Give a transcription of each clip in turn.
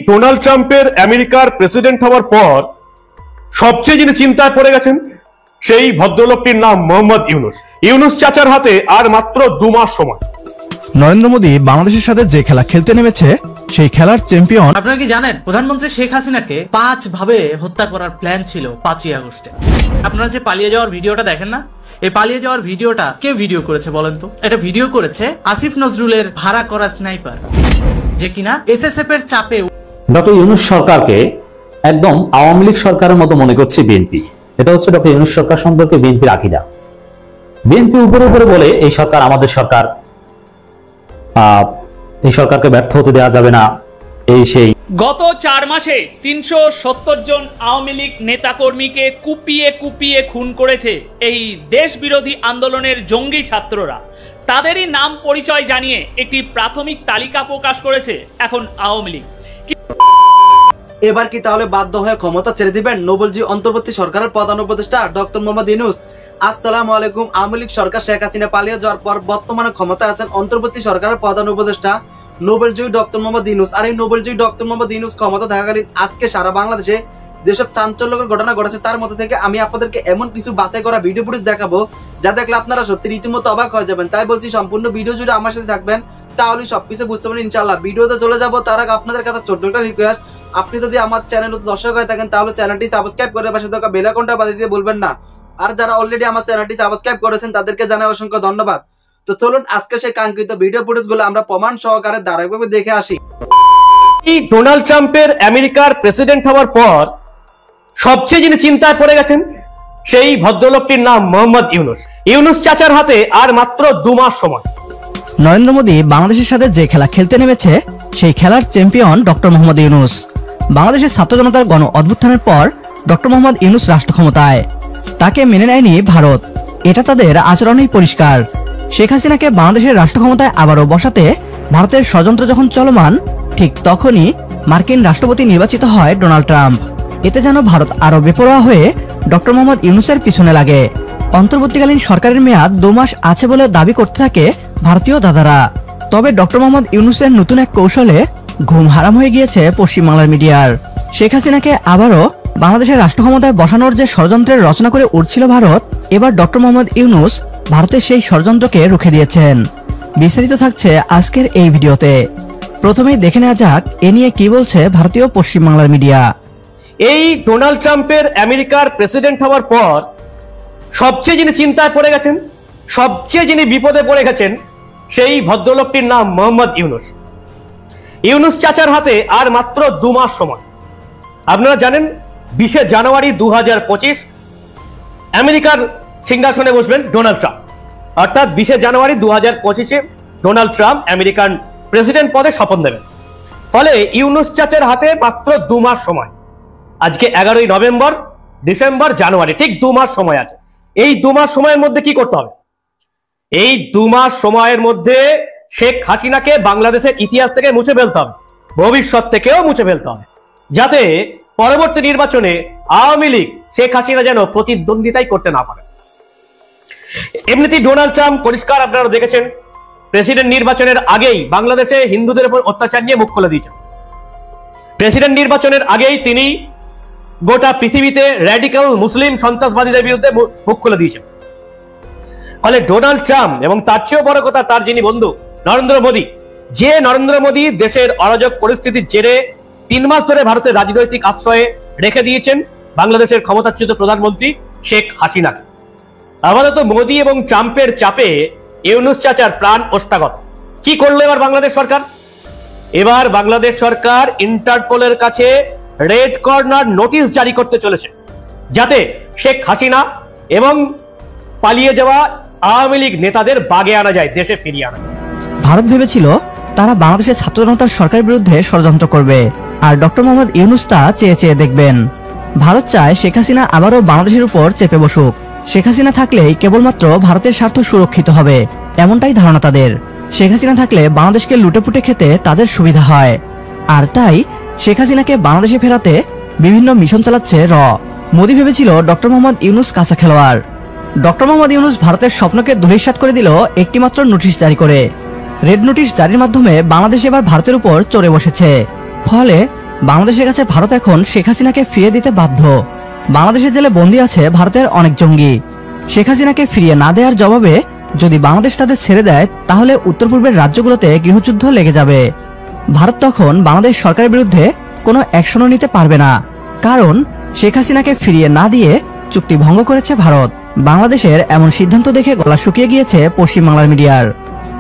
Donald ট্রাম্পের আমেরিকার president হওয়ার পর সবচেয়ে যিনি চিন্তায় পড়ে গেছেন সেই ভদ্রলোকটির নাম মোহাম্মদ ইউনূস। ইউনূস চাচার হাতে আর মাত্র 2 মাস সময়। নরেন্দ্র মোদী বাংলাদেশের সাথে যে খেলা খেলতে নেমেছে সেই খেলার চ্যাম্পিয়ন। আপনারা কি জানেন প্রধানমন্ত্রী শেখ হাসিনাকে 5 ভাবে হত্যা করার প্ল্যান ছিল 5ই আগস্টে। আপনারা যে পালিয়ে যাওয়ার ভিডিওটা দেখেন না, এই পালিয়ে যাওয়ার ভিডিওটা কে ভিডিও করেছে বলেন তো? এটা ভিডিও করেছে আসিফ নজরুলের ভাড়া করা স্নাইপার, যে কিনা এসএসএফ এর চাপে ডক্টর ইউনূস সরকারকে একদম আওয়ামী লীগ সরকারের মতো মনে করছে বিএনপি। এটা হচ্ছে ডক্টর ইউনূস সরকার সম্পর্কে বিএনপির আকীদা। বিএনপি উপরে উপরে বলে এই সরকার আমাদের সরকার, এই সরকারকে ব্যর্থ হতে দেওয়া যাবে না, এই সেই। গত 4 মাসে 370 জন আওয়ামী লীগ নেতাকর্মীকে কুপিয়ে কুপিয়ে খুন করেছে এই দেশ বিরোধী আন্দোলনের জঙ্গি ছাত্ররা। তাদেরই নাম পরিচয় জানিয়ে একটি প্রাথমিক তালিকা প্রকাশ করেছে এখন আওয়ামী লীগ। এবার কি তাহলে বাধ্য হয়ে ক্ষমতা ছেড়ে দিবেন নোবেলজি অন্তর্বর্তী সরকারের প্রধান উপদেষ্টা ডক্টর মোহাম্মদ ইউনূস? আসসালামু আলাইকুম। আওয়ামী লীগ সরকার শেখ হাসিনা পালিয়ে যাওয়ার পর বর্তমানে ক্ষমতায় আছেন অন্তর্বর্তী সরকারের প্রধান উপদেষ্টা নোবেলজয়ী ডক্টর মোহাম্মদ ইউনূস। আর এই নোবেলজয়ী ডক্টর মোহাম্মদ ইউনূস ক্ষমতা থাকাকালীন আজকে সারা বাংলাদেশে যেসব চাঞ্চল্যকর ঘটনা ঘটেছে তার মধ্যে থেকে আমি আপনাদেরকে এমন কিছু বাছাই করা ভিডিও ফুটেজ দেখাবো যা দেখলে আপনারা সত্যি রীতিমতো অবাক হয়ে যাবেন। তাই বলছি সম্পূর্ণ ভিডিও জুড়ে আমার সাথে থাকবেন, তাহলে সবকিছু বুঝতে পারবেন ইনশাআল্লাহ। ভিডিওতে চলে যাবো তার আগে আপনাদের কাছে ছোট্ট একটা রিকোয়েস্ট, আপনি যদি আমার চ্যানেল দর্শক হয়ে থাকেন তাহলে চ্যানেলটি সাবস্ক্রাইব করে পাশে থাকা বেল আইকনটা বাজিয়ে দিতে ভুলবেন না। আর যারা অলরেডি আমার চ্যানেলটি সাবস্ক্রাইব করেছেন তাদেরকে জানাই অসংখ্য ধন্যবাদ। তো চলুন আজকে সেই কাঙ্ক্ষিত ভিডিও ফুটেজগুলো আমরা প্রমাণ সহকারে ধারাবাহিকভাবে দেখে আসি। ডোনাল্ড ট্রাম্পের আমেরিকার প্রেসিডেন্ট হওয়ার পর সবচেয়ে যিনি চিন্তায় পড়ে গেছেন সেই ভদ্রলোকটির নাম মোহাম্মদ ইউনূস। ইউনূস চাচার হাতে আর মাত্র 2 মাস সময়। নরেন্দ্র মোদী বাংলাদেশের সাথে যে খেলা খেলতে নেমেছে সেই খেলার চ্যাম্পিয়ন ডক্টর মোহাম্মদ ইউনূস। বাংলাদেশের ছাত্র জনতার গণ অভ্যুত্থানের পর ডক্টর মোহাম্মদ ইউনূস রাষ্ট্র ক্ষমতায়, তাকে মেনে নেয়নি ভারত। এটা তাদের আচরণেই পরিষ্কার। শেখ হাসিনাকে বাংলাদেশের রাষ্ট্র ক্ষমতায় আবারও বসাতে ভারতের ষড়যন্ত্র যখন চলমান, ঠিক তখনই মার্কিন রাষ্ট্রপতি নির্বাচিত হয় ডোনাল্ড ট্রাম্প। এতে যেন ভারত আরো বেপরোয়া হয়ে ডক্টর মোহাম্মদ ইউনূসের পিছনে লাগে। অন্তর্বর্তীকালীন সরকারের মেয়াদ 2 মাস আছে বলে দাবি করতে থাকে ভারতীয় দাদারা। তবে ডক্টর মোহাম্মদ ইউনূসের নতুন এক কৌশলে ঘুম হারাম হয়ে গিয়েছে পশ্চিমবাংলার মিডিয়ার। শেখ হাসিনাকে আবারও বাংলাদেশের রাষ্ট্র ক্ষমতায় বসানোর যে ষড়যন্ত্রের রচনা করে উঠছিল ভারত, এবার ডক্টর মোহাম্মদ ইউনূস ভারতের সেই ষড়যন্ত্রকে রুখে দিয়েছেন। বিস্তারিত থাকছে আজকের এই ভিডিওতে। প্রথমেই দেখে নেওয়া যাক এ নিয়ে কি বলছে ভারতীয় পশ্চিমবাংলার মিডিয়া। এই ডোনাল্ড ট্রাম্পের আমেরিকার প্রেসিডেন্ট হওয়ার পর সবচেয়ে যিনি চিন্তায় পড়ে গেছেন, সবচেয়ে যিনি বিপদে পড়ে গেছেন সেই ভদ্রলোকটির নাম মোহাম্মদ ইউনূস। ইউনূস চাচার হাতে আর মাত্র 2 মাস সময়। আপনারা জানেন 20 জানুয়ারি 2025 আমেরিকার সিংহাসনে বসবেন ডোনাল্ড ট্রাম্প। অর্থাৎ 20 জানুয়ারি 2025 ডোনাল্ড ট্রাম্প আমেরিকান প্রেসিডেন্ট পদে শপথ নেবেন। ফলে ইউনূস চাচার হাতে মাত্র 2 মাস সময়। আজকে 11ই নভেম্বর, ডিসেম্বর, জানুয়ারি, ঠিক 2 মাস সময় আছে। এই 2 মাস সময়ের মধ্যে কি করতে হবে? এই 2 মাস সময়ের মধ্যে শেখ হাসিনাকে বাংলাদেশের ইতিহাস থেকে মুছে ফেলতে হবে, ভবিষ্যৎ থেকেও মুছে ফেলতে হবে, যাতে পরবর্তী নির্বাচনে আওয়ামী লীগ শেখ হাসিনা যেন প্রতিদ্বন্দ্বিতাই করতে না পারে। এমনিতেই ডোনাল্ড ট্রাম্প পরিষ্কার, আপনারা দেখেছেন, প্রেসিডেন্ট নির্বাচনের আগেই বাংলাদেশে হিন্দুদের উপর অত্যাচার নিয়ে মুখ খুলে দিয়েছেন। প্রেসিডেন্ট নির্বাচনের আগেই তিনি গোটা পৃথিবীতে র্যাডিক্যাল মুসলিম সন্ত্রাসবাদীদের বিরুদ্ধে মুখ খুলে দিয়েছেন। ফলে ডোনাল্ড ট্রাম্প এবং তার চেয়েও বড় কথা তার যিনি বন্ধু নরেন্দ্র মোদী, যে নরেন্দ্র মোদী দেশের অরাজক পরিস্থিতির জেরে 3 মাস ধরে ভারতের রাজনৈতিক আশ্রয়ে রেখে দিয়েছেন বাংলাদেশের ক্ষমতাচ্যুত প্রধানমন্ত্রী শেখ হাসিনাকে। আপাতত মোদী এবং ট্রাম্পের চাপে ইউনূস চাচার প্রাণ ওষ্ঠাগত। কি করলো এবার বাংলাদেশ সরকার? এবার বাংলাদেশ সরকার ইন্টারপোলের কাছে রেড কর্নার নোটিশ জারি করতে চলেছে, যাতে শেখ হাসিনা এবং পালিয়ে যাওয়া আওয়ামী লীগ নেতাদের বাগে আনা যায়, দেশে ফিরিয়ে আনা যায়। ভারত ভেবেছিল তারা বাংলাদেশের ছাত্র জনতার সরকারের বিরুদ্ধে ষড়যন্ত্র করবে, আর ডক্টর মোহাম্মদ ইউনূস তা চেয়ে চেয়ে দেখবেন। ভারত চায় শেখ হাসিনা আবারও বাংলাদেশের উপর চেপে বসুক। শেখ হাসিনা থাকলেই কেবলমাত্র ভারতের স্বার্থ সুরক্ষিত হবে, এমনটাই ধারণা তাদের। শেখ হাসিনা থাকলে বাংলাদেশকে লুটেপুটে খেতে তাদের সুবিধা হয়, আর তাই শেখ হাসিনাকে বাংলাদেশে ফেরাতে বিভিন্ন মিশন চালাচ্ছে মোদী ভেবেছিল ডক্টর মোহাম্মদ ইউনূস কাঁচা খেলোয়াড়। ডক্টর মোহাম্মদ ইউনূস ভারতের স্বপ্নকে ধূলিসাৎ করে দিল একটিমাত্র নোটিশ জারি করে। রেড নোটিশ জারির মাধ্যমে বাংলাদেশ এবার ভারতের উপর চড়ে বসেছে। ফলে বাংলাদেশের কাছে ভারত এখন শেখ হাসিনাকে ফিরিয়ে দিতে বাধ্য। বাংলাদেশের জেলে বন্দী আছে ভারতের অনেক জঙ্গি। শেখ হাসিনাকে ফিরিয়ে না দেওয়ার জবাবে যদি বাংলাদেশ তাদের ছেড়ে দেয় তাহলে উত্তর পূর্বের রাজ্যগুলোতে গৃহযুদ্ধ লেগে যাবে। ভারত তখন বাংলাদেশ সরকারের বিরুদ্ধে কোনো অ্যাকশনও নিতে পারবে না, কারণ শেখ হাসিনাকে ফিরিয়ে না দিয়ে চুক্তি ভঙ্গ করেছে ভারত। বাংলাদেশের এমন সিদ্ধান্ত দেখে গলা শুকিয়ে গিয়েছে পশ্চিমবাংলার মিডিয়ার।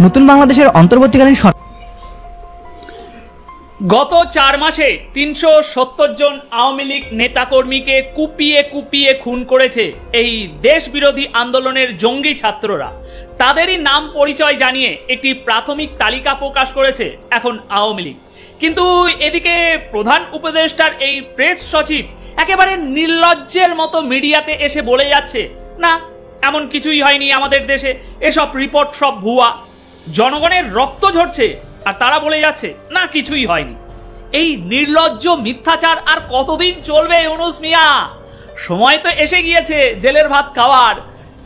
নতুন বাংলাদেশের অন্তর্বর্তীকালীন গত 4 মাসে 370 জন আওয়ামী লীগ নেতাকর্মীকে কুপিয়ে কুপিয়ে খুন করেছে এই দেশ বিরোধী আন্দোলনের জঙ্গি ছাত্ররা। তাদেরই নাম পরিচয় জানিয়ে একটি প্রাথমিক তালিকা প্রকাশ করেছে এখন আওয়ামী লীগ। কিন্তু এদিকে প্রধান উপদেষ্টার এই প্রেস সচিব একেবারে নির্লজ্জের মতো মিডিয়াতে এসে বলে যাচ্ছে, না এমন কিছুই হয়নি আমাদের দেশে, এসব রিপোর্ট সব ভুয়া, জনগণের রক্ত ঝরছে, আর তারা বলে যাচ্ছে না কিছুই হয়নি। এই নির্লজ্জ মিথ্যাচার আর কতদিন চলবে ইউনূস মিয়া? সময় তো এসে গিয়েছে জেলের ভাত খাওয়ার।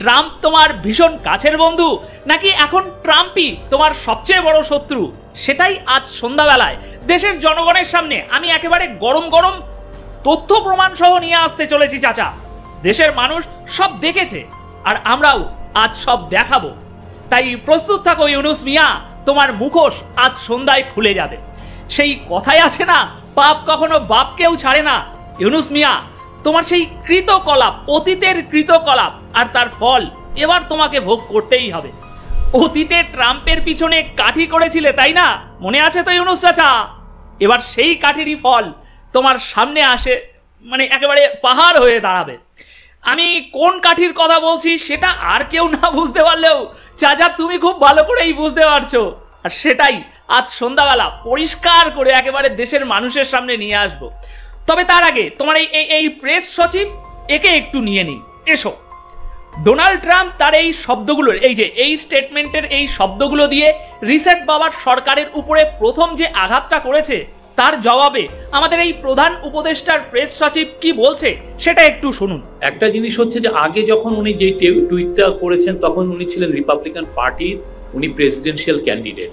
ট্রাম্প তোমার ভীষণ কাছের বন্ধু, নাকি এখন ট্রাম্পই তোমার সবচেয়ে বড় শত্রু? সেটাই আজ সন্ধ্যাবেলায় দেশের জনগণের সামনে আমি একেবারে গরম গরম তথ্য প্রমাণ সহ নিয়ে আসতে চলেছি চাচা। দেশের মানুষ সব দেখেছে, আর আমরাও আজ সব দেখাবো। তাই প্রস্তুত থাকো ইউনূস মিয়া, তোমার মুখোশ আজ সন্ধ্যায় খুলে যাবে। সেই কথাই আছে না, পাপ কখনো বাপকেও ছাড়ে না। ইউনূস মিয়া, তোমার সেই কৃতকলাপ, অতীতের কৃতকলাপ আর তার ফল এবার তোমাকে ভোগ করতেই হবে। অতীতে ট্রাম্পের পিছনে কাঠি করেছিলে তাই না? মনে আছে তো ইউনূস চাচা? এবার সেই কাঠিরই ফল তোমার সামনে আসে, মানে একেবারে পাহাড় হয়ে দাঁড়াবে। আমি কোন কাঠির কথা বলছি সেটা আর কেউ না বুঝতে পারলেও চাচা তুমি খুব ভালো করেই বুঝতে পারছো, আর সেটাই আজ সন্ধ্যাবেলা পরিষ্কার করে একেবারে দেশের মানুষের সামনে নিয়ে আসবো। তবে তার আগে তোমার এই প্রেস সচিব, একে একটু নিয়ে নিই, এসো। ডোনাল্ড ট্রাম্প তার এই শব্দগুলোর, এই স্টেটমেন্টের এই শব্দগুলো দিয়ে রিসেট বাবার সরকারের উপরে প্রথম যে আঘাতটা করেছে তার জবাবে আমাদের এই প্রধান উপদেষ্টার প্রেস সচিব কি বলছে সেটা একটু শুনুন। একটা জিনিস হচ্ছে যে আগে যখন উনি যে টুইটটা করেছেন তখন উনি ছিলেন রিপাবলিকান পার্টির, উনি প্রেসিডেন্সিয়াল ক্যান্ডিডেট।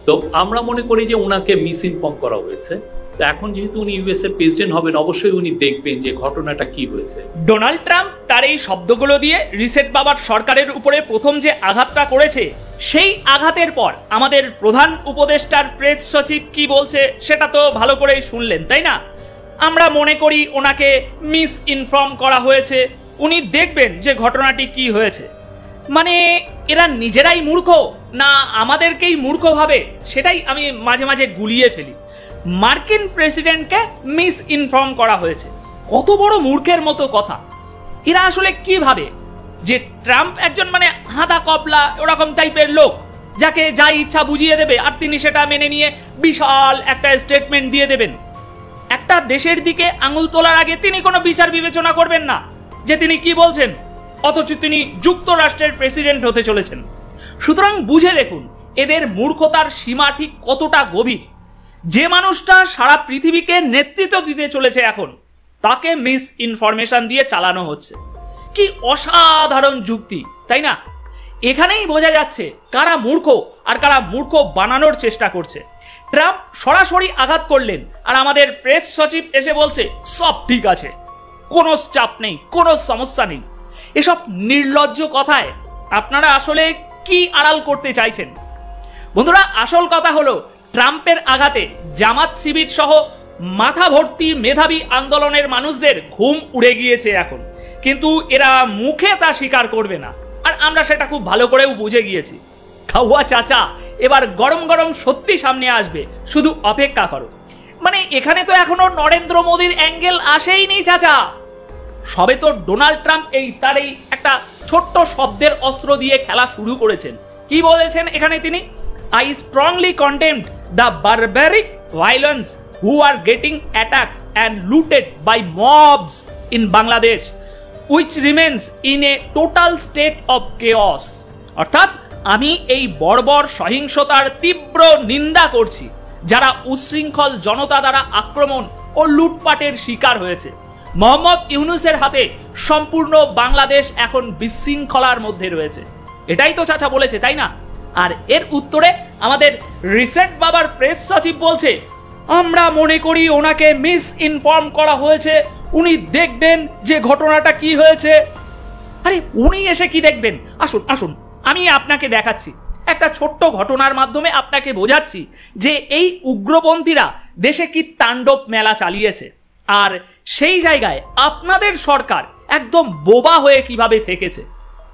তো আমরা মনে করি যে ওনাকে মিস ইনফর্ম করা হয়েছে। তো এখন যেহেতু উনি ইউএস এর প্রেসিডেন্ট হবেন, অবশ্যই উনি দেখবেন যে ঘটনাটা কি হয়েছে। ডোনাল্ড ট্রাম্প তার এই শব্দগুলো দিয়ে রিসেট বাবার সরকারের উপরে প্রথম যে আঘাতটা করেছে সেই আঘাতের পর আমাদের প্রধান উপদেষ্টার প্রেস সচিব কি বলছে সেটা তো ভালো করেই শুনলেন তাই না? আমরা মনে করি ওনাকে মিস ইনফর্ম করা হয়েছে, উনি দেখবেন যে ঘটনাটি কি হয়েছে। মানে এরা নিজেরাই মূর্খ না আমাদেরকেই মূর্খ ভাবে, সেটাই আমি মাঝে মাঝে গুলিয়ে ফেলি। মার্কিন প্রেসিডেন্টকে মিস ইনফর্ম করা হয়েছে, কত বড় মূর্খের মতো কথা। এরা আসলে কি ভাবে যে ট্রাম্প একজন মানে হাঁদা কপলা ওরকম টাইপের লোক, যাকে যা ইচ্ছা বুঝিয়ে দেবে আর তিনি সেটা মেনে নিয়ে বিশাল একটা স্টেটমেন্ট দিয়ে দেবেন। একটা দেশের দিকে আঙুল তোলার আগে তিনি কোনো বিচার বিবেচনা করবেন না যে তিনি কি বলছেন, অথচ তিনি যুক্তরাষ্ট্রের প্রেসিডেন্ট হতে চলেছেন। সুতরাং বুঝে দেখুন এদের মূর্খতার সীমা ঠিক কতটা গভীর। যে মানুষটা সারা পৃথিবীকে নেতৃত্ব দিতে চলেছে এখন, তাকে মিস ইনফরমেশন দিয়ে চালানো হচ্ছে। কি অসাধারণ যুক্তি, তাই না? এখানেই বোঝা যাচ্ছে কারা মূর্খ আর কারা মূর্খ বানানোর চেষ্টা করছে। ট্রাম্প সরাসরি আঘাত করলেন আর আমাদের প্রেস সচিব এসে বলছে সব ঠিক আছে, কোনো চাপ নেই, কোনো সমস্যা নেই। এসব নির্লজ্জ কথায় আপনারা আসলে কি আড়াল করতে চাইছেন? বন্ধুরা, আসল কথা হলো ট্রাম্পের আঘাতে জামাত শিবির সহ মাথা ভর্তি মেধাবী আন্দোলনের মানুষদের ঘুম উড়ে গিয়েছে এখন, কিন্তু এরা মুখে তা স্বীকার করবে না, আর আমরা সেটা খুব ভালো করেও বুঝে গিয়েছি। খাওয়া চাচা, এবার গরম গরম সত্যি সামনে আসবে, শুধু অপেক্ষা করো। মানে এখানে তো এখনো নরেন্দ্র মোদীর অ্যাঙ্গেল আসেইনি চাচা। সবে তো ডোনাল্ড ট্রাম্প তার একটা ছোট্ট শব্দের অস্ত্র দিয়ে খেলা শুরু করেছেন। কি বলেছেন এখানে তিনি? I strongly condemn the barbaric violence who are getting attacked and looted by mobs in Bangladesh, which remains in a total state of chaos. অর্থাৎ আমি এই বর্বর সহিংসতার তীব্র নিন্দা করছি যারা উচ্ছৃঙ্খল জনতা দ্বারা আক্রমণ ও লুটপাটের শিকার হয়েছে। মোহাম্মদ ইউনূসের হাতে সম্পূর্ণ বাংলাদেশ এখন বিশৃঙ্খলার মধ্যে রয়েছে। এটাই তো চাচা বলেছে তাই না? আর এর উত্তরে আমাদের রিসেট বাবার প্রেস সচিব বলছে আমরা মনে করি ওনাকে মিস ইনফর্ম করা হয়েছে, উনি দেখবেন যে ঘটনাটা কি হয়েছে। আরে উনি এসে কি দেখবেন? আসুন আসুন আমি আপনাকে দেখাচ্ছি, একটা ছোট্ট ঘটনার মাধ্যমে আপনাকে বোঝাচ্ছি যে এই উগ্রপন্থীরা দেশে কি তাণ্ডব মেলা চালিয়েছে, আর সেই জায়গায় আপনাদের সরকার একদম বোবা হয়ে কিভাবে থেকেছে।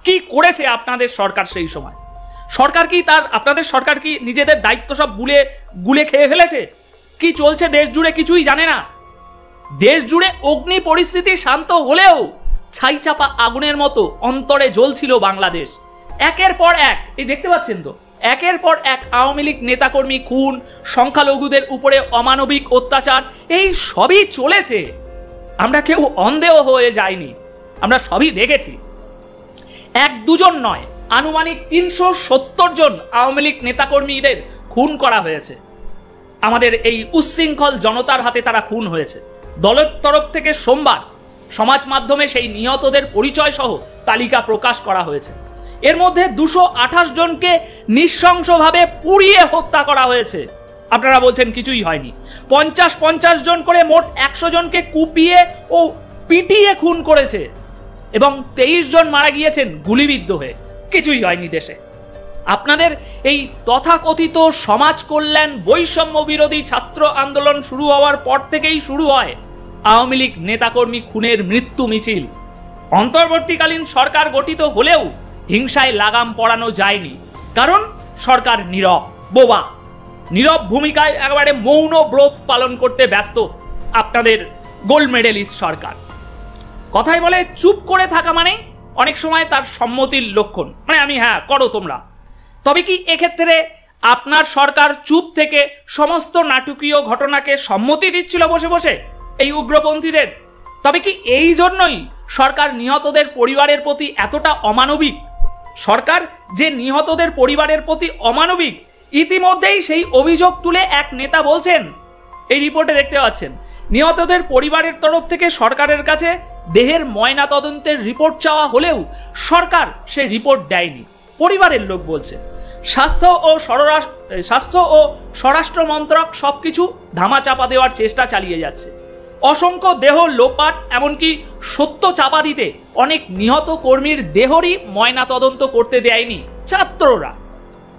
কি করেছে আপনাদের সরকার সেই সময়? আপনাদের সরকার কি নিজেদের দায়িত্ব সব গুলে খেয়ে ফেলেছে? কি চলছে দেশ জুড়ে কিছুই জানে না। দেশ জুড়ে অগ্নি পরিস্থিতি শান্ত হলেও ছাইচাপা আগুনের মতো অন্তরে জ্বলছিল বাংলাদেশ। একের পর এক, এই দেখতে পাচ্ছেন তো, একের পর এক আওয়ামী লীগ নেতাকর্মী খুন, সংখ্যালঘুদের উপরে অমানবিক অত্যাচার, এই সবই চলেছে। আমরা কেউ অন্ধেও হয়ে যাইনি, আমরা সবই দেখেছি। এক দুজন নয়, আনুমানিক 370 জন আওয়ামী লীগ নেতাকর্মীদের খুন করা হয়েছে। আমাদের এই উচ্ছৃঙ্খল জনতার হাতে তারা খুন হয়েছে। দলের তরফ থেকে সোমবার সমাজ মাধ্যমে সেই নিহতদের পরিচয় সহ তালিকা প্রকাশ করা হয়েছে। এর মধ্যে 228 জনকে নৃশংসভাবে পুড়িয়ে হত্যা করা হয়েছে। আপনারা বলছেন কিছুই হয়নি। 50 জন করে মোট 100 জনকে কুপিয়ে ও পিটিয়ে খুন করেছে এবং 23 জন মারা গিয়েছেন গুলিবিদ্ধ হয়ে। কিছুই হয়নি দেশে। আপনাদের এই তথাকথিত সমাজ কল্যাণ বৈষম্য বিরোধী ছাত্র আন্দোলন শুরু হওয়ার পর থেকেই শুরু হয় আওয়ামী লীগ নেতাকর্মী খুনের মৃত্যু মিছিল। অন্তর্বর্তীকালীন সরকার গঠিত হলেও হিংসায় লাগাম পড়ানো যায়নি, কারণ সরকার নীরব, বোবা, নীরব ভূমিকায় একেবারে মৌন ব্রত পালন করতে ব্যস্ত আপনাদের গোল্ড মেডেলিস্ট সরকার। কথাই বলে চুপ করে থাকা মানে অনেক সময় তার সম্মতির লক্ষণ, মানে আমি হ্যাঁ করো তোমরা। তবে কি এক্ষেত্রে আপনার সরকার চুপ থেকে সমস্ত নাটকীয় ঘটনাকে সম্মতি দিচ্ছিল বসে বসে এই উগ্রপন্থীদের? তবে কি এই জন্যই সরকার নিহতদের পরিবারের প্রতি এতটা অমানবিক? সরকার যে নিহতদের পরিবারের প্রতি অমানবিক, ইতিমধ্যেই সেই অভিযোগ তুলে এক নেতা বলছেন, এই রিপোর্টে দেখতে পাচ্ছেন, নিহতদের পরিবারের তরফ থেকে সরকারের কাছে দেহের ময়না তদন্তের রিপোর্ট চাওয়া হলেও সরকার সে রিপোর্ট দেয়নি। পরিবারের লোক বলছে স্বাস্থ্য ও স্বরাষ্ট্র মন্ত্রক সবকিছু ধামাচাপা দেওয়ার চেষ্টা চালিয়ে যাচ্ছে। অসংখ্য দেহ লোপাট, এমনকি সত্য চাপা দিতে অনেক নিহত কর্মীর দেহরই ময়না তদন্ত করতে দেয়নি ছাত্ররা।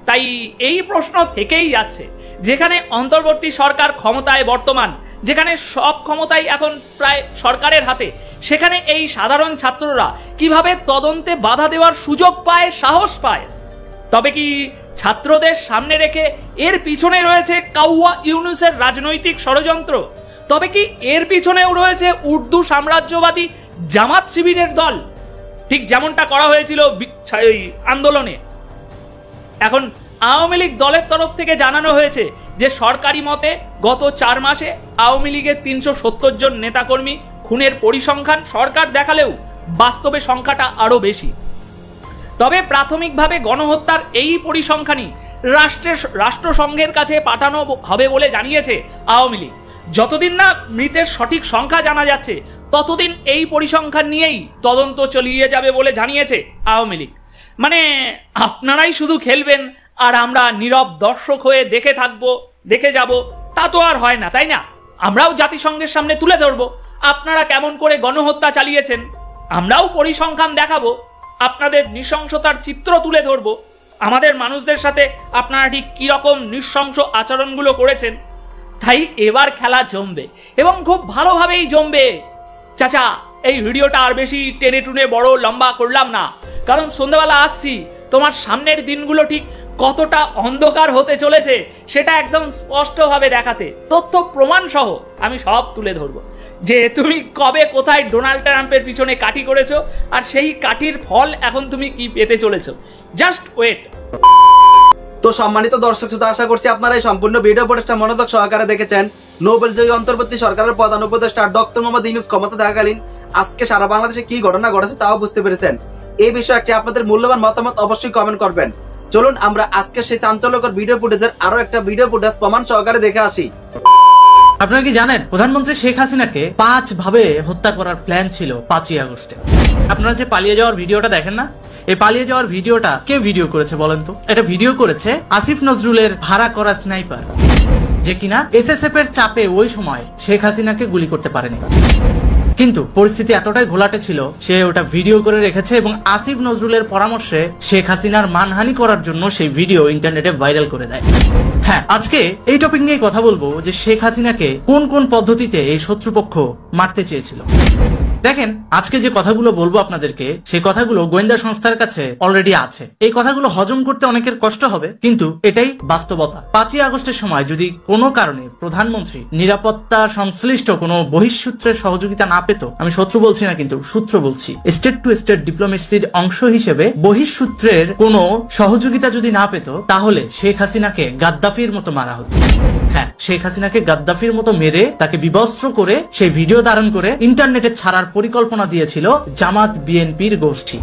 তাই এই প্রশ্ন থেকেই যাচ্ছে, যেখানে অন্তর্বর্তী সরকার ক্ষমতায় বর্তমান, যেখানে সব ক্ষমতাই এখন প্রায় সরকারের হাতে, সেখানে এই সাধারণ ছাত্ররা কিভাবে তদন্তে বাধা দেওয়ার সুযোগ পায়, সাহস পায়? তবে কি ছাত্রদের সামনে রেখে এর পিছনে রয়েছে কাউয়া ইউনুসের রাজনৈতিক ষড়যন্ত্র? তবে কি এর পিছনেও রয়েছে উর্দু সাম্রাজ্যবাদী জামাত শিবিরের দল, ঠিক যেমনটা করা হয়েছিল আন্দোলনে? এখন আওয়ামী লীগ দলের তরফ থেকে জানানো হয়েছে যে সরকারি মতে গত 4 মাসে আওয়ামী লীগের 370 জন নেতাকর্মী খুনের পরিসংখ্যান সরকার দেখালেও বাস্তবে সংখ্যাটা আরো বেশি। তবে প্রাথমিকভাবে গণহত্যার এই পরিসংখ্যানই রাষ্ট্রসংঘের কাছে পাঠানো হবে বলে জানিয়েছে আওয়ামী লীগ। যতদিন না মৃতের সঠিক সংখ্যা জানা যাচ্ছে ততদিন এই পরিসংখ্যান নিয়েই তদন্ত চালিয়ে যাবে বলে জানিয়েছে আওয়ামী লীগ। মানে আপনারাই শুধু খেলবেন আর আমরা নীরব দর্শক হয়ে দেখে যাব, তা তো আর হয় না, তাই না? আমরাও জাতিসংঘের সামনে তুলে ধরবো আপনারা কেমন করে গণহত্যা চালিয়েছেন, আমরাও পরিসংখ্যান দেখাবো, আপনাদের নৃশংসতার চিত্র তুলে ধরবো, আমাদের মানুষদের সাথে আপনারা ঠিক কিরকম নৃশংস আচরণগুলো করেছেন। তাই এবার খেলা জমবে এবং খুব ভালোভাবেই জমবে। চাচা, এই ভিডিওটা আর বেশি টেনে টুনে বড় লম্বা করলাম না, কারণ সন্ধ্যাবেলা আসছি, তোমার সামনের দিনগুলো ঠিক কতটা অন্ধকার হতে চলেছে সেটা একদম স্পষ্টভাবে দেখাতে তথ্য প্রমাণ সহ আমি সব তুলে ধরবো, যে তুমি কবে কোথায় ডোনাল্ড ট্রাম্পের পিছনে কাঠি করেছো আর সেই কাঠির ফল এখন তুমি কি পেতে চলেছো। Just wait. তো সম্মানিত দর্শক শ্রোতা, আশা করছি আপনারা এই সম্পূর্ণ ভিডিও ফুটেজটা মনোযোগ সহকারে দেখেছেন। নোবেলজয়ী অন্তর্বর্তী সরকারের প্রধান উপদেষ্টা ডক্টর মোহাম্মদ ইউনূস ক্ষমতা থাকাকালীন আজকে সারা বাংলাদেশে কি ঘটনা ঘটেছে তাও বুঝতে পেরেছেন। এই বিষয়ে একটি আপনাদের মূল্যবান মতামত অবশ্যই কমেন্ট করবেন। চলুন আমরা আজকে সেই চাঞ্চল্যকর ভিডিও ফুটেজের আরো একটা ভিডিও ফুটেজ প্রমাণ সহকারে দেখে আসি। আপনারা কি জানেন প্রধানমন্ত্রী শেখ হাসিনাকে 5 ভাবে হত্যা করার প্ল্যান ছিল 5ই আগস্টে। আপনারা যে পালিয়ে যাওয়ার ভিডিওটা দেখেন না, এই পালিয়ে যাওয়ার ভিডিওটা কে ভিডিও করেছে বলেন তো? এটা ভিডিও করেছে আসিফ নজরুলের ভাড়া করা স্নাইপার, যে কিনা এসএসএফ এর চাপে ওই সময় শেখ হাসিনাকে গুলি করতে পারেনি, কিন্তু পরিস্থিতি এতটাই ঘোলাটে ছিল সে ওটা ভিডিও করে রেখেছে এবং আসিফ নজরুলের পরামর্শে শেখ হাসিনার মানহানি করার জন্য সেই ভিডিও ইন্টারনেটে ভাইরাল করে দেয়। হ্যাঁ, আজকে এই টপিক নিয়ে কথা বলবো যে শেখ হাসিনাকে কোন কোন পদ্ধতিতে এই শত্রুপক্ষ মারতে চেয়েছিল। দেখেন, আজকে যে কথাগুলো বলবো আপনাদেরকে, সেই কথাগুলো গোয়েন্দা সংস্থার কাছে অলরেডি আছে। এই কথাগুলো হজম করতে অনেকের কষ্ট হবে, কিন্তু এটাই বাস্তবতা। 5ই আগস্টের সময় যদি কোনো কারণে প্রধানমন্ত্রী নিরাপত্তা সংশ্লিষ্ট কোনো বহিঃসূত্রের সহযোগিতা না পেত, আমি শত্রু বলছি না কিন্তু সূত্র বলছি, স্টেট টু স্টেট ডিপ্লোমেসির অংশ হিসেবে বহিঃসূত্রের কোনো সহযোগিতা যদি না পেত, তাহলে শেখ হাসিনাকে গাদ্দাফির মতো মারা হতো। হ্যাঁ, শেখ হাসিনাকে গাদ্দাফির মতো মেরে তাকে বিবস্ত্র করে সেই ভিডিও ধারণ করে ইন্টারনেটে ছাড়ার পরিকল্পনা দিয়েছিল জামাত বিএনপির গোষ্ঠী।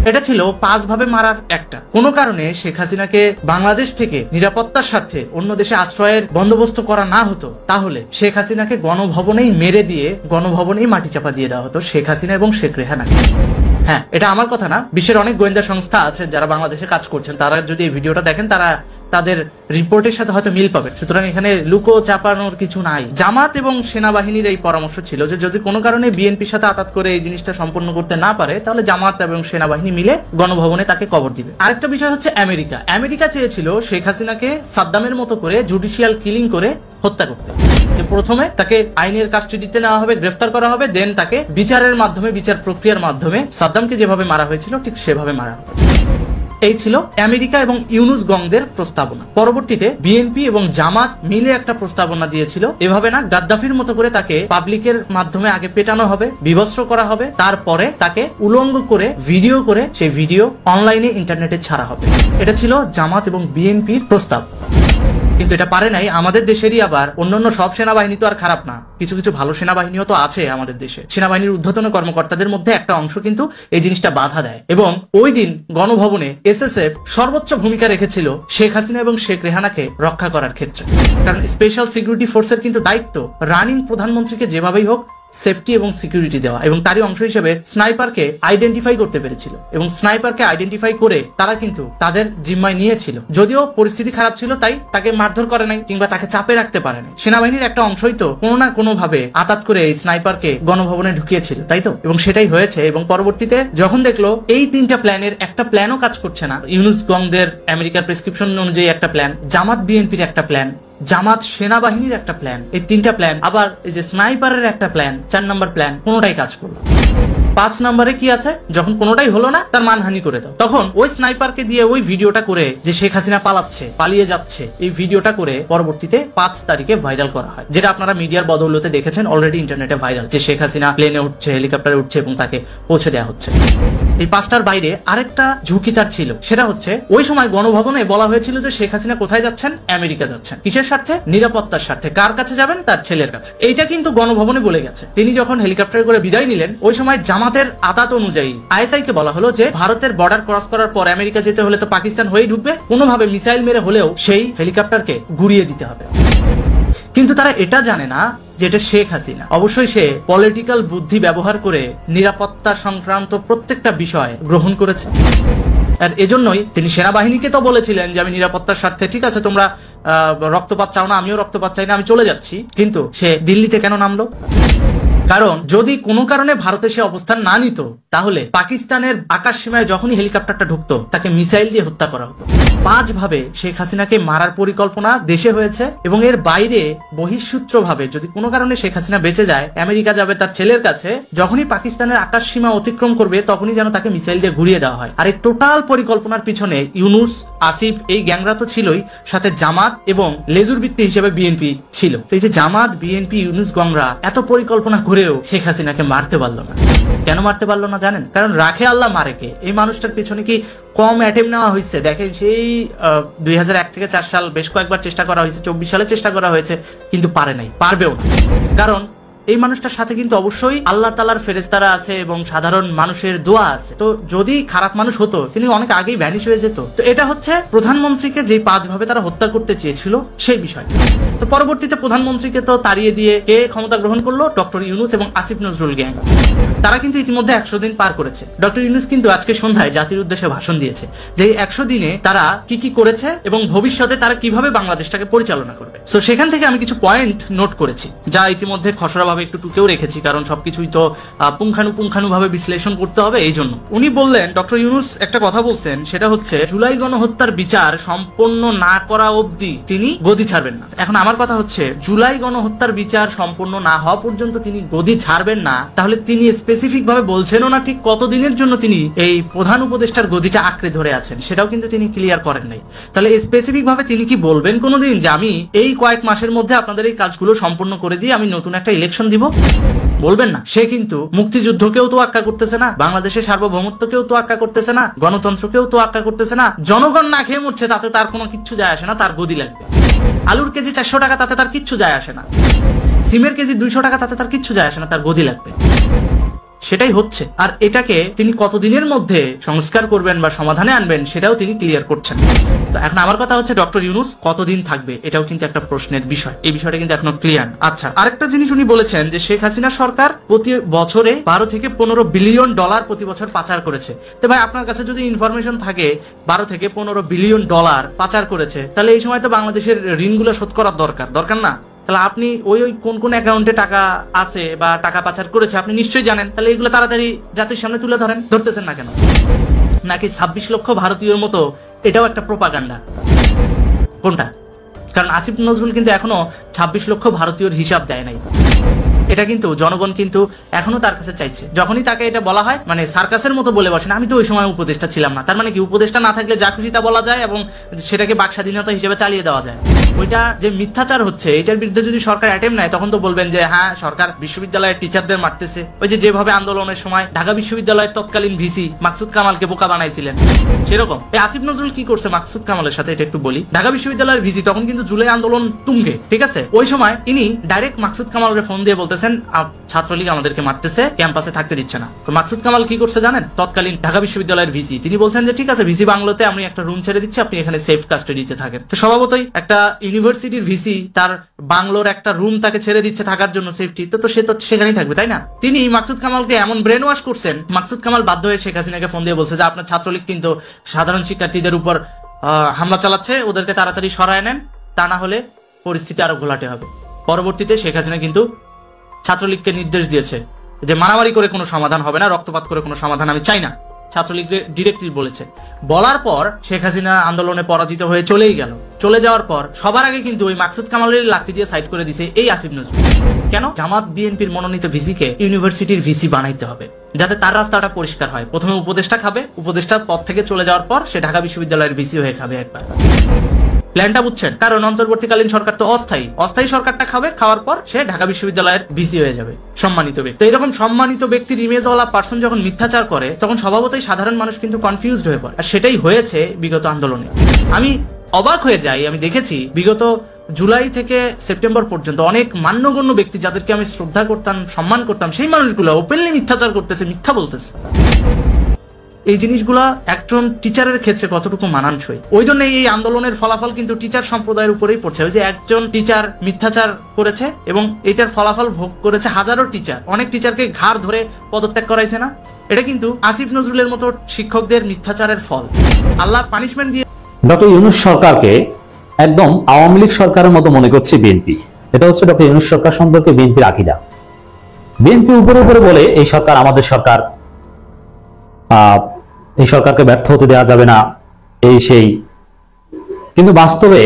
এটা ছিল 5 ভাবে মারার একটা। কোনো কারণে শেখ হাসিনাকে বাংলাদেশ থেকে নিরাপত্তার স্বার্থে অন্য দেশে আশ্রয়ের বন্দোবস্ত করা না হতো, তাহলে শেখ হাসিনাকে গণভবনেই মেরে দিয়ে গণভবনেই মাটি চাপা দিয়ে দেওয়া হতো শেখ হাসিনা এবং শেখ রেহানাকে। হ্যাঁ, এটা আমার কথা না, বিশ্বের অনেক গোয়েন্দা সংস্থা আছে যারা বাংলাদেশে কাজ করছেন, তারা যদি এই ভিডিওটা দেখেন তারা তাদের রিপোর্টের সাথে হয়তো মিল পাবে। সুতরাং এখানে লুকো চাপানোর কিছু নাই। জামাত এবং সেনাবাহিনীর এই পরামর্শ ছিল যে যদি কোনো কারণে বিএনপির সাথে আতাত করে এই জিনিসটা সম্পন্ন করতে না পারে, তাহলে জামাত এবং সেনাবাহিনী মিলে গণভবনে তাকে কবর দিবে। আরেকটা বিষয় হচ্ছে আমেরিকা চেয়েছিল শেখ হাসিনাকে সাদ্দামের মতো করে জুডিশিয়াল কিলিং করে হত্যা করতে। যে প্রথমে তাকে আইনের কাস্টডিতে নেওয়া হবে, গ্রেফতার করা হবে, দেন তাকে বিচারের মাধ্যমে, বিচার প্রক্রিয়ার মাধ্যমে সাদ্দামকে যেভাবে মারা হয়েছিল ঠিক সেভাবে মারা হবে। এই ছিল আমেরিকা এবং ইউনুস গংদের প্রস্তাবনা। পরবর্তীতে বিএনপি এবং জামাত মিলে একটা প্রস্তাবনা দিয়েছিল, এভাবে না, গাদ্দাফির মতো করে তাকে পাবলিকের মাধ্যমে আগে পেটানো হবে, বিবস্ত্র করা হবে, তারপরে তাকে উলঙ্গ করে ভিডিও করে সেই ভিডিও অনলাইনে ইন্টারনেটে ছাড়া হবে। এটা ছিল জামাত এবং বিএনপির প্রস্তাব। কিন্তু এটা পারে নাই আমাদের দেশেরই। আবার অন্যান্য সব সেনাবাহিনী তো আর খারাপ না, কিছু কিছু ভালো সেনাবাহিনীও তো আছে আমাদের দেশে। সেনাবাহিনীর ঊর্ধ্বতন কর্মকর্তাদের মধ্যে একটা অংশ কিন্তু এই জিনিসটা বাধা দেয়, এবং ওই দিন গণভবনে এসএসএফ সর্বোচ্চ ভূমিকা রেখেছিল শেখ হাসিনা এবং শেখ রেহানাকে রক্ষা করার ক্ষেত্রে। কারণ স্পেশাল সিকিউরিটি ফোর্সের কিন্তু দায়িত্ব রানিং প্রধানমন্ত্রীকে যেভাবেই হোক সেফটি এবং সিকিউরিটি দেওয়া, এবং তারই অংশ হিসেবে স্নাইপারকে আইডেন্টিফাই করতে পেরেছিল, এবং স্নাইপারকে আইডেন্টিফাই করে তারা কিন্তু তাদের জিম্মায় নিয়েছিল। যদিও পরিস্থিতি খারাপ ছিল, তাই তাকে মারধর করে নাই কিংবা তাকে চাপে রাখতে পারে নাই। সেনাবাহিনীর একটা অংশই তো কোনো না কোনো ভাবে আতাত করে এই স্নাইপারকে গণভবনে ঢুকিয়েছিল, তাই তো? এবং সেটাই হয়েছে। এবং পরবর্তীতে যখন দেখলো এই 3টা প্ল্যানের একটা প্ল্যানও কাজ করছে না, ইউনুস গংদের আমেরিকার প্রেসক্রিপশন অনুযায়ী একটা প্ল্যান, জামাত বিএনপির একটা প্ল্যান, জামাত সেনাবাহিনীর একটা প্ল্যান, এই 3টা প্ল্যান, আবার এই যে স্নাইপারের একটা প্ল্যান, 4 নম্বর প্ল্যান, কোনোটাই কাজ করলো। 5 নম্বরে কি আছে? যখন কোনোটাই হলো না, তার মানহানি করে দাও। তখন ওই স্নাইপারকে দিয়ে ওই ভিডিওটা করে যে শেখ হাসিনা পালিয়ে যাচ্ছে, এই ভিডিওটা করে পরবর্তীতে 5 তারিখে ভাইরাল করা হয়, যেটা আপনারা মিডিয়ার বদৌলতে দেখেছেন অলরেডি ইন্টারনেটে ভাইরাল, যে শেখ হাসিনা প্লেনে উঠছে, হেলিকপ্টারে উঠছে এবং তাকে পৌঁছে দেওয়া হচ্ছে। এই 5টার বাইরে আরেকটা ঝুঁকি তার ছিল, সেটা হচ্ছে ওই সময় গণভবনে বলা হয়েছিল যে শেখ হাসিনা কোথায় যাচ্ছেন? আমেরিকা যাচ্ছেন। কিসের স্বার্থে? নিরাপত্তার স্বার্থে। কার কাছে যাবেন? তার ছেলের কাছে। এইটা কিন্তু গণভবনে বলে গেছে। তিনি যখন হেলিকপ্টারে করে বিদায় নিলেন, ওই সময় জামাতের আদাত অনুযায়ী আইএসআই কে বলা হলো যে ভারতের বর্ডার ক্রস করার পর আমেরিকা যেতে হলে তো পাকিস্তান হয়েই ঢুকবে, কোনোভাবে মিসাইল মেরে হলেও সেই হেলিকপ্টারকে গুড়িয়ে দিতে হবে। কিন্তু তারা এটা জানে না যে এটা শেখ হাসিনা। অবশ্যই সে পলিটিক্যাল বুদ্ধি ব্যবহার করে নিরাপত্তা সংক্রান্ত প্রত্যেকটা বিষয় গ্রহণ করেছে। আর এজন্যই তিনি সেনাবাহিনীকে তো বলেছিলেন যে আমি নিরাপত্তার স্বার্থে, ঠিক আছে তোমরা রক্তপাত চাও না, আমিও রক্তপাত চাই না, আমি চলে যাচ্ছি। কিন্তু সে দিল্লিতে কেন নামলো? কারণ যদি কোনো কারণে ভারতে সে অবস্থান না নিত, তাহলে পাকিস্তানের আকাশ সীমায় যখনই হেলিকপ্টারটা ঢুকতো তাকে মিসাইল দিয়ে হত্যা করা হতো। 5 ভাবে শেখ হাসিনাকে মারার পরিকল্পনা দেশে হয়েছে, এবং এর বাইরে বহিঃসূত্র ভাবে যদি কোনো কারণে শেখ হাসিনা বেঁচে যায়, আমেরিকা যাবে তার ছেলের কাছে, যখনই পাকিস্তানের আকাশ সীমা অতিক্রম করবে তখনই যেন তাকে মিসাইল দিয়ে ঘুরিয়ে দেওয়া হয়। আর এই টোটাল পরিকল্পনার পিছনে ইউনুস, আসিফ, এই গ্যাংরা তো ছিলই, সাথে জামাত এবং লেজুর ভিত্তি হিসেবে বিএনপি ছিল। তো এই যে জামাত, বিএনপি, ইউনুস গংরা এত পরিকল্পনা করেও শেখ হাসিনাকে মারতে পারলো না। কেন মারতে পারলো না জানেন? কারণ রাখে আল্লাহ মারে কে। এই মানুষটার পিছনে কি কম অ্যাটেম্প নেওয়া হয়েছে? দেখেন, সেই 2001 থেকে 4 সাল বেশ কয়েকবার চেষ্টা করা হয়েছে, 24 সালে চেষ্টা করা হয়েছে, কিন্তু পারে নাই, পারবেও না। কারণ এই মানুষটার সাথে কিন্তু অবশ্যই আল্লাহ তাআলার ফেরেশতারা আছে এবং সাধারণ মানুষের দোয়া আছে। তো যদি খারাপ মানুষ হতো তিনি অনেক আগেই ভ্যানিশ হয়ে যেত। তো এটা হচ্ছে প্রধানমন্ত্রীকে যে 5 ভাবে তারা হত্যা করতে চেয়েছিল সেই বিষয়। তো পরবর্তীতে প্রধানমন্ত্রীকে তো তাড়িয়ে দিয়ে কে ক্ষমতা গ্রহণ করলো? ডক্টর ইউনূস এবং আসিফ নজরুল গ্যাং। তারা কিন্তু ইতিমধ্যে 100 দিন পার করেছে। ডক্টর ইউনূস কিন্তু আজকে সন্ধ্যায় জাতির উদ্দেশ্যে ভাষণ দিয়েছে যে 100 দিনে তারা কি কি করেছে এবং ভবিষ্যতে তারা কিভাবে বাংলাদেশটাকে পরিচালনা করবে। সো সেখান থেকে আমি কিছু পয়েন্ট নোট করেছি, যা ইতিমধ্যে খসড়াভাবে একটু টুকেও রেখেছি, কারণ সবকিছুই তো পুঙ্খানুপুঙ্খানুভাবে বিশ্লেষণ করতে হবে। এই জন্য উনি বললেন, ডক্টর ইউনূস একটা কথা বলছেন, সেটা হচ্ছে জুলাই গণহত্যার বিচার সম্পন্ন না করা অবধি তিনি গদি ছাড়বেন না। এখন আমার কথা হচ্ছে, জুলাই গণহত্যার বিচার সম্পন্ন না হওয়া পর্যন্ত তিনি গদি ছাড়বেন না, তাহলে তিনি স্পেসিফিক ভাবে বলছেনও না ঠিক কতদিনের জন্য তিনি এই প্রধান উপদেষ্টার গদিটা আঁকড়ে ধরে আছেন, সেটাও কিন্তু তিনি ক্লিয়ার করেন নাই। তাহলে স্পেসিফিক ভাবে তিনি কি বলবেন কোনোদিন যে আমি এই কয়েক মাসের মধ্যে আপনাদের এই কাজগুলো সম্পূর্ণ করে দিয়ে আমি নতুন একটা ইলেকশন দিব? বলবেন না। সে কিন্তু মুক্তিযুদ্ধকেও তো আক্কা করতেছে না, বাংলাদেশের সার্বভৌমত্বকেও তো আক্কা করতেছে না, গণতন্ত্রকেও তো আক্কা করতেছে না। জনগণ না খেয়ে মরছে, তাতে তার কোনো কিচ্ছু যায় আসে না, তার গদি লাগবে। আলুর কেজি 400 টাকা, তাতে তার কিচ্ছু যায় আসে না। সিমের কেজি 200 টাকা, তাতে তার কিচ্ছু যায় আসে না, তার গদি লাগবে। সেটাই হচ্ছে। আর এটাকে তিনি কতদিনের মধ্যে সংস্কার করবেন বা সমাধানে আনবেন সেটাও তিনি ক্লিয়ার করছেন। তো এখন আমার কথা হচ্ছে, ডক্টর ইউনূস কতদিন থাকবে এটাও কিন্তু একটা প্রশ্নের বিষয়। এই বিষয়টা কিন্তু এখনো ক্লিয়ার। আচ্ছা, আরেকটা জিনিস উনি বলেছেন যে শেখ হাসিনা সরকার প্রতি বছরে 12 থেকে 15 বিলিয়ন ডলার প্রতি বছর পাচার করেছে। তো ভাই, আপনার কাছে যদি ইনফরমেশন থাকে 12 থেকে 15 বিলিয়ন ডলার পাচার করেছে, তাহলে এই সময় তো বাংলাদেশের ঋণগুলো শোধ করার দরকার না? তাহলে আপনি ওই কোন কোন অ্যাকাউন্টে টাকা আছে বা টাকা পাচার করেছে আপনি নিশ্চয়ই জানেন। তাহলে এগুলো তাড়াতাড়ি জাতির সামনে তুলে ধরেন। ধরতেছেন না কেন? নাকি 26 লক্ষ ভারতীয়র মতো এটাও একটা প্রোপাগান্ডা? কোনটা? কারণ আসিফ নজরুল কিন্তু এখনো 26 লক্ষ ভারতীয়র হিসাব দেয় নাই। এটা কিন্তু জনগণ কিন্তু এখনো তার কাছে চাইছে। যখনই তাকে এটা বলা হয়, মানে সার্কাসের মতো বলে বসেন, আমি তো ওই সময় উপদেষ্টা ছিলাম না। তার মানে কি, উপদেষ্টা না থাকলে যা খুশি তা বলা যায় এবং সেটাকে বাক স্বাধীনতা হিসেবে চালিয়ে দেওয়া যায়? ওইটা যে মিথ্যাচার হচ্ছে, এটার বিরুদ্ধে যদি সরকার অ্যাটেম্প নেয়, তখন তো বলবেন যে হ্যাঁ, সরকার বিশ্ববিদ্যালয়ের টিচারদের মারতেছে। ওই যেভাবে আন্দোলনের সময় ঢাকা বিশ্ববিদ্যালয়ের তৎকালীন ভিসি মাকসুদ কামালকে বোকা বানাইছিলেন, সেরকম এই আসিফ নজরুল কি করছে মাকসুদ কামালের সাথে, এটা একটু বলি। ঢাকা বিশ্ববিদ্যালয়ের ভিসি তখন কিন্তু জুলাই আন্দোলন তুঙ্গে, ঠিক আছে? ওই সময় ইনি ডাইরেক্ট মাকসুদ কামালকে ফোন দিয়ে বলতেছেন ছাত্রলীগ আমাদেরকে মারতেছে, ক্যাম্পাসে থাকতে দিচ্ছে না। তো মাকসুদ কামাল কি করছে জানেন? তৎকালীন ঢাকা বিশ্ববিদ্যালয়ের ভিসি, তিনি বলছেন যে ঠিক আছে, ভিসি বাংলোতে আমি একটা রুম ছেড়ে দিচ্ছি, আপনি এখানে সেফ কাস্টাডিতে থাকেন। তো স্বভাবতই একটা ইউনিভার্সিটির ভিসি তার বাংলোর একটা রুম তাকে ছেড়ে দিচ্ছে থাকার জন্য সেফটি, তো সে তো সেখানেই থাকবে, তাই না? তিনি মাকসুদ কামালকে এমন ব্রেন ওয়াশ করছেন, মাকসুদ কামাল বাধ্য হয়ে শেখ হাসিনাকে ফোন দিয়ে বলছে যে আপনার ছাত্রলীগ কিন্তু সাধারণ শিক্ষার্থীদের উপর হামলা চালাচ্ছে, ওদেরকে তাড়াতাড়ি সরায় নেন, তা না হলে পরিস্থিতি আরো ঘোলাটে হবে। পরবর্তীতে শেখ হাসিনা কিন্তু ছাত্রলীগকে নির্দেশ দিয়েছে যে মারামারি করে কোনো সমাধান হবে না, রক্তপাত করে কোনো সমাধান আমি চাই না। ছাত্রলীগের ডিরেক্টলি বলেছে। বলার পর শেখ হাসিনা আন্দোলনে পরাজিত হয়ে চলেই গেল। চলে যাওয়ার পর সবার আগে কিন্তু ওই মাকসুদ কামালের লাঠি দিয়ে সাইড করে দিছে এই আসিফ নজরুল। কেন? জামাত বিএনপির মনোনীত ভিসিকে ইউনিভার্সিটির ভিসি বানাইতে হবে, যাতে তার রাস্তাটা পরিষ্কার হয়। প্রথমে উপদেষ্টা খাবে, উপদেষ্টার পদ থেকে চলে যাওয়ার পর সে ঢাকা বিশ্ববিদ্যালয়ের ভিসি হয়ে খাবে একবার। প্ল্যানটা বুঝছেন? কারণ অন্তর্বর্তীকালীন সরকার তো অস্থায়ী সরকারটা খাবে, খাওয়ার পর সে ঢাকা বিশ্ববিদ্যালয়ের ভিসি হয়ে যাবে, সম্মানিত ব্যক্তি। তো এরকম সম্মানিত ব্যক্তির ইমেজওয়ালা পার্সন যখন মিথ্যাচার করে, তখন স্বভাবতই সাধারণ মানুষ কিন্তু কনফিউজড হয়ে পড়ে। আর সেটাই হয়েছে বিগত আন্দোলনে। আমি অবাক হয়ে যাই, আমি দেখেছি বিগত জুলাই থেকে সেপ্টেম্বর পর্যন্ত অনেক মান্যগণ্য ব্যক্তি যাদেরকে আমি শ্রদ্ধা করতাম, সম্মান করতাম, সেই মানুষগুলো ওপেনলি মিথ্যাচার করতেছে, মিথ্যা বলতেছে। এই জিনিসগুলা একজন টিচারের ক্ষেত্রে কতটুকু মানানসই। ওই জন্য এই আন্দোলনের ফলাফল কিন্তু টিচার সম্প্রদায়ের উপরেই পড়ছে। ওই যে একজন টিচার মিথ্যাচার করেছে এবং এটার ফলাফল ভোগ করেছে হাজারো টিচার। অনেক টিচারকে ঘাড় ধরে পদত্যাগ করাইছে না? এটা কিন্তু আসিফ নজরুলের মতো শিক্ষকদের মিথ্যাচারের ফল। আল্লাহ পানিশমেন্ট দিয়ে ডক্টর ইউনূস সরকারকে একদম আওয়ামী লীগ সরকারের মতো মনে করছে বিএনপি। এটা হচ্ছে ডক্টর ইউনূস সরকার সম্পর্কে বিএনপির আকীদা। বিএনপি উপরে উপরে বলে এই সরকার আমাদের সরকার, এই সরকারকে ব্যর্থ হতে দেওয়া যাবে না, এই সেই। কিন্তু বাস্তবে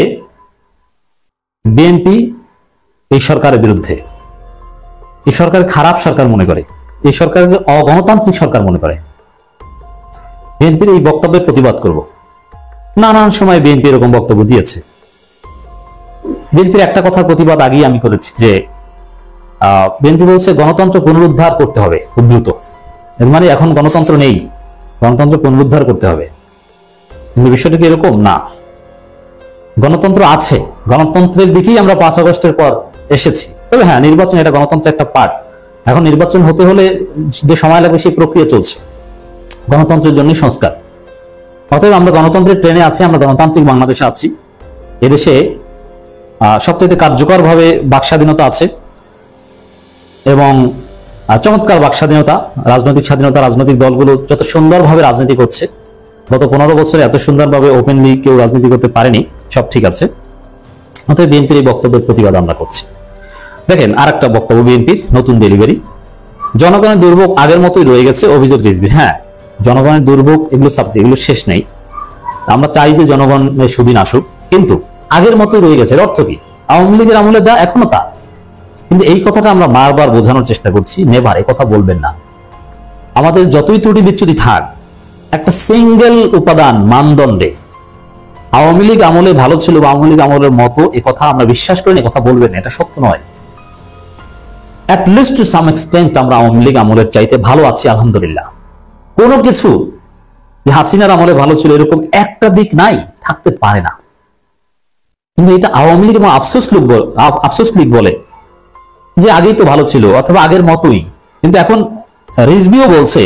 বিএনপি এই সরকারের বিরুদ্ধে, এই সরকার খারাপ সরকার মনে করে, এই সরকারকে অগণতান্ত্রিক সরকার মনে করে। বিএনপির এই বক্তব্যের প্রতিবাদ করব। নানান সময় বিএনপি এরকম বক্তব্য দিয়েছে। বিএনপির একটা কথার প্রতিবাদ আগেই আমি করেছি যে বিএনপি বলছে গণতন্ত্র পুনরুদ্ধার করতে হবে খুব দ্রুত। এর মানে এখন গণতন্ত্র নেই, গণতন্ত্র পুনরুদ্ধার করতে হবে। কিন্তু বিষয়টা কি এরকম না? গণতন্ত্র আছে, গণতন্ত্রের দিকেই আমরা 5 আগস্টের পর এসেছি। তবে হ্যাঁ, নির্বাচন এটা গণতন্ত্রের একটা পার্ট। এখন নির্বাচন হতে হলে যে সময় লাগবে সেই প্রক্রিয়া চলছে, গণতন্ত্রের জন্য সংস্কার। অতএব আমরা গণতন্ত্রের ট্রেনে আছি, আমরা গণতান্ত্রিক বাংলাদেশে আছি। এদেশে সবচেয়ে কার্যকর ভাবে বাক স্বাধীনতা আছে এবং চমৎকার বাক স্বাধীনতা, রাজনৈতিক স্বাধীনতা। রাজনৈতিক দলগুলো যত সুন্দরভাবে রাজনীতি করছে, গত 15 বছরে এত সুন্দরভাবে ওপেনলি কেউ রাজনীতি করতে পারেনি, সব ঠিক আছে। অতএব বিএনপির এই বক্তব্যের প্রতিবাদ আমরা করছি। দেখেন আরেকটা বক্তব্য বিএনপির, নতুন ডেলিভারি। জনগণের দুর্ভোগ আগের মতোই রয়ে গেছে, অভিযোগ রিজভির। হ্যাঁ, জনগণের দুর্ভোগ এগুলো সাবজেক্ট, এগুলো শেষ নেই। আমরা চাই যে জনগণের সুদিন আসুক, কিন্তু আগের মতোই রয়ে গেছে। এর অর্থ কি? আওয়ামী লীগের আমলে যা এখনো তা। কিন্তু এই কথাটা আমরা বারবার বোঝানোর চেষ্টা করছি, নেভার এ কথা বলবেন না। আমাদের যতই ত্রুটি বিচ্যুতি থাক, একটা সিঙ্গেল উপাদান মানদণ্ডে আওয়ামী লীগ আমলে ভালো ছিল বা আওয়ামী লীগ আমলের মতো এ কথা আমরা বিশ্বাস করি না, কথা বলবেন না, এটা সত্য নয়। অ্যাটলিস্ট টু সাম এক্সটেন্ট আমরা আওয়ামী লীগ আমলের চাইতে ভালো আছি আলহামদুলিল্লাহ। কোনো কিছু যে হাসিনার আমলে ভালো ছিল এরকম একটা দিক নাই, থাকতে পারে না। কিন্তু এটা আওয়ামী লীগ এবং আফসোস লীগ বলে যে আগেই তো ভালো ছিল অথবা আগের মতোই। কিন্তু এখন রিজভিও বলছে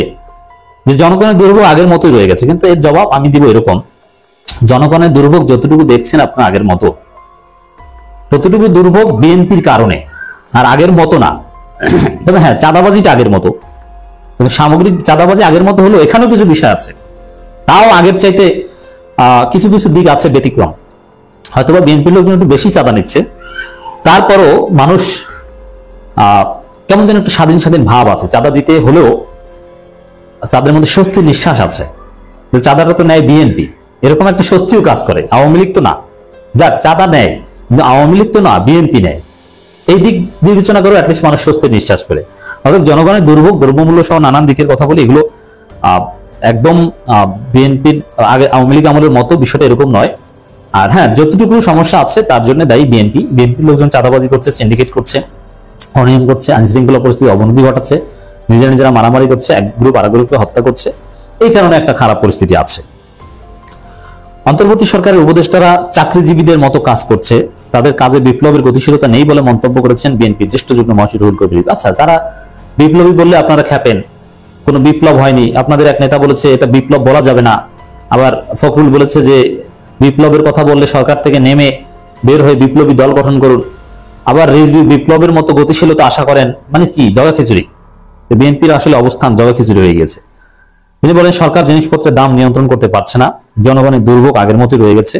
যে জনগণের দুর্ভোগ আগের মতোই রয়ে গেছে। কিন্তু এর জবাব আমি দিব এরকম, জনগণের দুর্ভোগ যতটুকু দেখছেন আপনার আগের মতো, ততটুকু দুর্ভোগ বিএনপির কারণে, আর আগের মতো না। তবে হ্যাঁ, চাঁদাবাজিটা আগের মতো, কিন্তু সামগ্রিক চাঁদাবাজি আগের মতো হলো, এখানেও কিছু বিষয় আছে, তাও আগের চাইতে কিছু কিছু দিক আছে ব্যতিক্রম। হয়তোবা বিএনপির লোকজন একটু বেশি চাঁদা নিচ্ছে, তারপরও মানুষ কেমন যেন একটু স্বাধীন স্বাধীন ভাব আছে। চাঁদা দিতে হলেও তাদের মধ্যে স্বস্তির নিঃশ্বাস আছে যে চাঁদাটা তো নেয় বিএনপি, এরকম একটা স্বস্তিও কাজ করে। আওয়ামী লীগ তো না, যাক চাঁদা নেয়, কিন্তু আওয়ামী লীগ তো না, বিএনপি নেয়। এই দিক বিবেচনা করে অ্যাটলিস্ট মানুষ স্বস্তির নিঃশ্বাস ফেলে। অর্থাৎ জনগণের দুর্ভোগ, দ্রব্যমূল্য সহ নানান দিকের কথা বলি, এগুলো একদম বিএনপির আগে আওয়ামী লীগ আমলের মতো বিষয়টা এরকম নয়। আর হ্যাঁ, যতটুকু সমস্যা আছে তার জন্য দায়ী বিএনপির লোকজন চাঁদাবাজি করছে, সিন্ডিকেট করছে, অনিয়ম করছে, আইন শৃঙ্খলা পরিস্থিতি অবনতি ঘটাচ্ছে, নিজেরা মারামারি করছে, এক গ্রুপ আরেক গ্রুপকে হত্যা করছে। এই কারণে একটা খারাপ পরিস্থিতি আছে। অন্তর্বর্তী সরকারের উপদেষ্টারা চাকরিজীবীদের মতো কাজ করছে, তাদের কাজে বিপ্লবের গতিশীলতা নেই বলে মন্তব্য করেছেন বিএনপির জ্যেষ্ঠ যুগ্ম মহাসচিব রুহুল কবির। আচ্ছা, তারা বিপ্লবী বললে আপনারা খেপেন, কোনো বিপ্লব হয়নি। আপনাদের এক নেতা বলেছে এটা বিপ্লব বলা যাবে না। আবার ফখরুল বলেছে যে বিপ্লবের কথা বললে সরকার থেকে নেমে বের হয়ে বিপ্লবী দল গঠন করুন। আবার রিজভি বিপ্লবের মতো গতিশীলতা আশা করেন, মানে কি জগা খিচুড়ি। বিএনপির আসলে অবস্থান জগা খিচুড়ি হয়ে গেছে। তিনি বলেন সরকার জিনিসপত্রের দাম নিয়ন্ত্রণ করতে পারছে না, জনগণের দুর্ভোগ আগের মতোই রয়ে গেছে,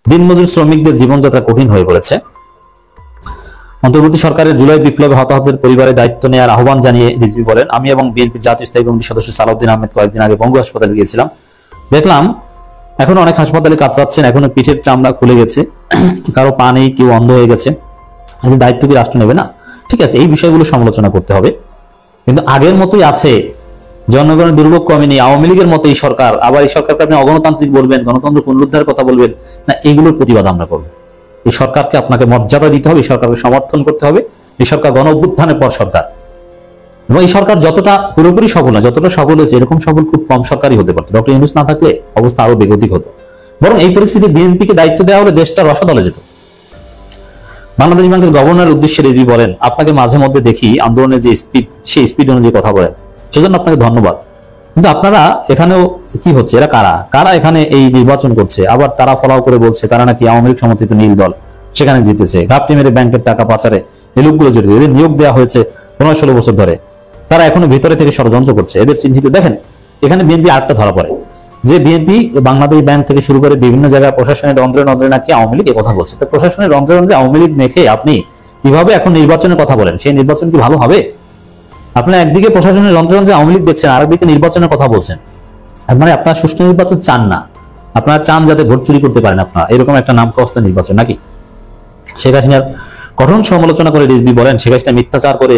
দিনমজুর শ্রমিকদের জীবনযাত্রা কঠিন হয়ে পড়েছে। অন্তর্বর্তী সরকারের জুলাই বিপ্লবে হতাহতের পরিবারের দায়িত্ব নেওয়ার আহ্বান জানিয়ে রিজভি বলেন, আমি এবং বিএনপির জাতীয় স্থায়ী কমিটির সদস্য সালাউদ্দিন আহমেদ কয়েকদিন আগে বঙ্গ হাসপাতালে গিয়েছিলাম, দেখলাম এখন অনেক হাসপাতালে কাতরাচ্ছেন, এখনো পিঠের চামড়া খুলে গেছে, কারো পা নেই, কেউ অন্ধ হয়ে গেছে। এই দায়িত্ব কি রাষ্ট্র নেবে না? ঠিক আছে, এই বিষয়গুলো সমালোচনা করতে হবে, কিন্তু আগের মতোই আছে, জনগণের দুর্ভোগ কমেনি। আওয়ামী লীগের মতো এই সরকার, আবার এই সরকারকে আপনি অগণতান্ত্রিক বলবেন, গণতন্ত্র পুনরুদ্ধারের কথা বলবেন না, এগুলোর প্রতিবাদ আমরা করবো। এই সরকারকে আপনাকে মর্যাদা দিতে হবে, এই সরকারকে সমর্থন করতে হবে। এই সরকার গণ অভ্যুত্থানের পর সরকার, এবং এই সরকার যতটা পুরোপুরি সফল না, যতটা সফল হয়েছে এরকম সফল খুব কম সরকারই হতে পারত। ডক্টর ইউনূস না থাকলে অবস্থা আরো বেগতিক হতো। বরং এই পরিস্থিতি বিএনপিকে দায়িত্ব দেওয়া হলে দেশটা রসাতলে যেত। বাংলাদেশ ব্যাংকের গভর্নরের উদ্দেশ্যে রিজভি বলেন, আপনাকে মাঝে মধ্যে দেখি আন্দোলনের যে স্পিড, সেই স্পিড অনুযায়ী কথা বলেন, সেজন্য আপনাকে ধন্যবাদ। কিন্তু আপনারা এখানেও কি হচ্ছে, এরা কারা এখানে এই নির্বাচন করছে, আবার তারা ফলাও করে বলছে তারা নাকি আওয়ামী লীগ সমর্থিত নীল দল, সেখানে জিতেছে, ঘাপটি মেরে ব্যাংকের টাকা পাচারে এই লোকগুলো জড়িত, এদের নিয়োগ দেওয়া হয়েছে 15-16 বছর ধরে, তারা এখনো ভিতরে থেকে ষড়যন্ত্র করছে, এদের চিহ্নিত। দেখেন এখানে বিএনপি আরেকটা ধরা পড়ে যে বিএনপি বাংলাদেশ ব্যাংক থেকে শুরু করে বিভিন্ন জায়গায় প্রশাসনের রন্ধ্রে রন্ধ্রে নাকি আওয়ামী লীগ কথা বলছে। তো প্রশাসনের রন্ধ্রে রন্ধ্রে আওয়ামী লীগ মেখে আপনি কিভাবে এখন নির্বাচনের কথা বলেন? সেই নির্বাচন কি ভালো হবে? আপনারা একদিকে প্রশাসনের রন্ধ্রে রন্ধ্রে আওয়ামী লীগ দেখছেন, আরেকদিকে নির্বাচনের কথা বলছেন। মানে আপনারা সুষ্ঠু নির্বাচন চান না, আপনারা চান যাতে ভোট চুরি করতে পারেন আপনারা, এরকম একটা নামকস্ত নির্বাচন নাকি? শেখ হাসিনার কঠোর সমালোচনা করে রিজভি বলেন শেখ হাসিনা মিথ্যাচার করে,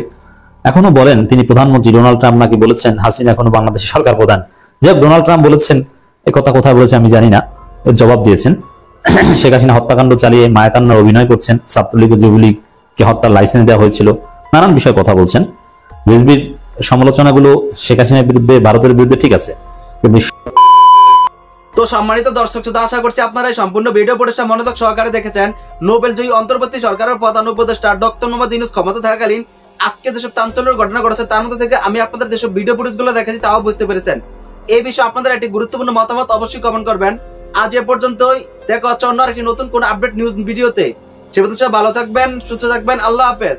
এখনো বলেন তিনি প্রধানমন্ত্রী। ডোনাল্ড ট্রাম্প নাকি বলেছেন হাসিনা এখনো বাংলাদেশের সরকার প্রধান। যাই ডোনাল্ড ট্রাম্প বলেছেন, এই কথা কোথায় বলেছে আমি জানি না, এর জবাব দিয়েছেন। শেখ হাসিনা হত্যাকাণ্ড চালিয়ে মায়াকান্নার অভিনয় করছেন, ছাত্রলীগ ও যুবলীগকে হত্যার লাইসেন্স দেওয়া হয়েছিল, নানান বিষয়ে কথা বলছেন। রিজভির সমালোচনাগুলো শেখ হাসিনার বিরুদ্ধে, ভারতের বিরুদ্ধে ঠিক আছে, কিন্তু তো সম্মানিত দর্শক শ্রোতা, আশা করছি আপনারা এই সম্পূর্ণ ভিডিও ফুটেজটা মনোযোগ সহকারে দেখেছেন। নোবেলজয়ী অন্তর্বর্তী সরকারের প্রধান উপদেষ্টা ডক্টর মোহাম্মদ ইউনূস ক্ষমতা থাকাকালীন আজকে যেসব চাঞ্চল্যের ঘটনা ঘটেছে তার মধ্যে থেকে আমি আপনাদের যেসব ভিডিও ফুটেজগুলো দেখেছি তাও বুঝতে পেরেছেন। এই বিষয়ে আপনাদের একটি গুরুত্বপূর্ণ মতামত অবশ্যই কমেন্ট করবেন। আজ এ পর্যন্তই, দেখা হচ্ছে অন্য আরেকটি নতুন কোন আপডেট নিউজ ভিডিওতে। সে পর্যন্ত ভালো থাকবেন, সুস্থ থাকবেন, আল্লাহ হাফেজ।